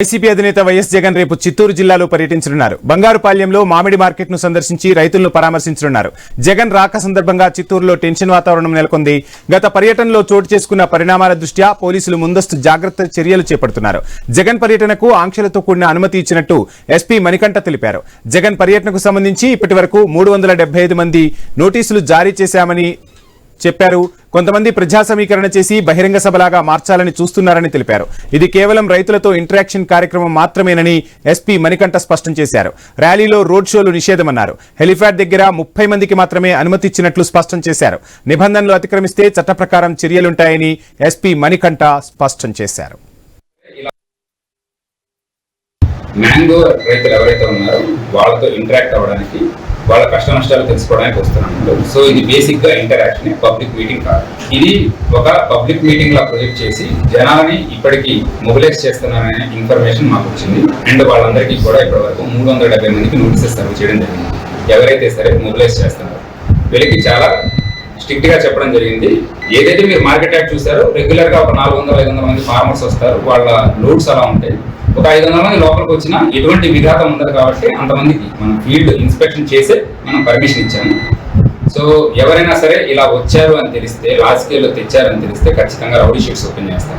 YCP అధినేత YS Jagan రేపు చిత్తూరు జిల్లాలో పర్యటించనున్నారు. బంగారుపాళ్యంలో మామిడి మార్కెట్ ను సందర్శించి రైతులను పరామర్శించనున్నారు. జగన్ రాక సందర్భంగా చిత్తూరులో టెన్షన్ వాతావరణం నెలకొంది. గత పర్యటనలో చోటు చేసుకున్న పరిణామాల దృష్ట్యా పోలీసులు ముందస్తు జాగ్రత్త చర్యలు చేపడుతున్నారు. జగన్ పర్యటనకు ఆంక్షలతో కూడిన అనుమతి ఇచ్చినట్టు ఎస్పీ మణికంఠ తెలిపారు. జగన్ పర్యటనకు సంబంధించి ఇప్పటివరకు 375 మంది నోటీసులు జారీ చేశామని చెప్పారు. కొంతమంది ప్రజా సమీకరణ చేసి బహిరంగ సభలాగా మార్చాలని చూస్తున్నారని తెలిపారు. ఇది కేవలం రైతులతో ఇంటరాక్షన్ కార్యక్రమం మాత్రమేనని ఎస్పీ మణికంఠ స్పష్టం చేశారు. ర్యాలీలో రోడ్ షోలు నిషేధమన్నారు. హెలిప్యాడ్ దగ్గర 30 మందికి మాత్రమే అనుమతి ఇచ్చినట్లు స్పష్టం చేశారు. నిబంధనలు అతిక్రమిస్తే చట్ట ప్రకారం చర్యలుంటాయని ఎస్పీ మణికంఠ స్పష్టం చేశారు. మ్యాంగో రైతులు ఎవరైతే ఉన్నారో వాళ్ళతో ఇంటరాక్ట్ అవ్వడానికి, వాళ్ళ కష్ట నష్టాలు తెలుసుకోవడానికి వస్తున్నాను. సో ఇది బేసిక్ గా ఇంటరాక్షన్, పబ్లిక్ మీటింగ్ కాదు. ఇది ఒక పబ్లిక్ మీటింగ్ లా ప్రొజెక్ట్ చేసి జనాలని ఇప్పటికీ మొబిలైజ్ చేస్తున్నారనే ఇన్ఫర్మేషన్ మాకు వచ్చింది. అండ్ వాళ్ళందరికీ కూడా ఇప్పటి వరకు 370 మందికి నోటీసెస్ సర్వ్ చేయడం జరిగింది. ఎవరైతే సరే మొబిలైజ్ చేస్తున్నారు వీళ్ళకి చాలా స్ట్రిక్ట్ గా చెప్పడం జరిగింది. ఏదైతే మీరు మార్కెట్ యాక్ట్ చూసారో రెగ్యులర్ గా ఒక 400-500 మంది ఫార్మర్స్ వస్తారు. వాళ్ళ లోడ్స్ అలా ఉంటాయి. ఒక 500 మంది లోపలికి వచ్చినా ఎటువంటి విఘాతం ఉండదు కాబట్టి అంతమందికి మనం ఫీల్డ్ ఇన్స్పెక్షన్ చేసే మనం పర్మిషన్ ఇచ్చాము. సో ఎవరైనా సరే ఇలా వచ్చారు అని తెలిస్తే, లార్జ్ స్కేల్లో తెచ్చారని తెలిస్తే ఖచ్చితంగా రౌడీ షీట్స్ ఓపెన్ చేస్తాం.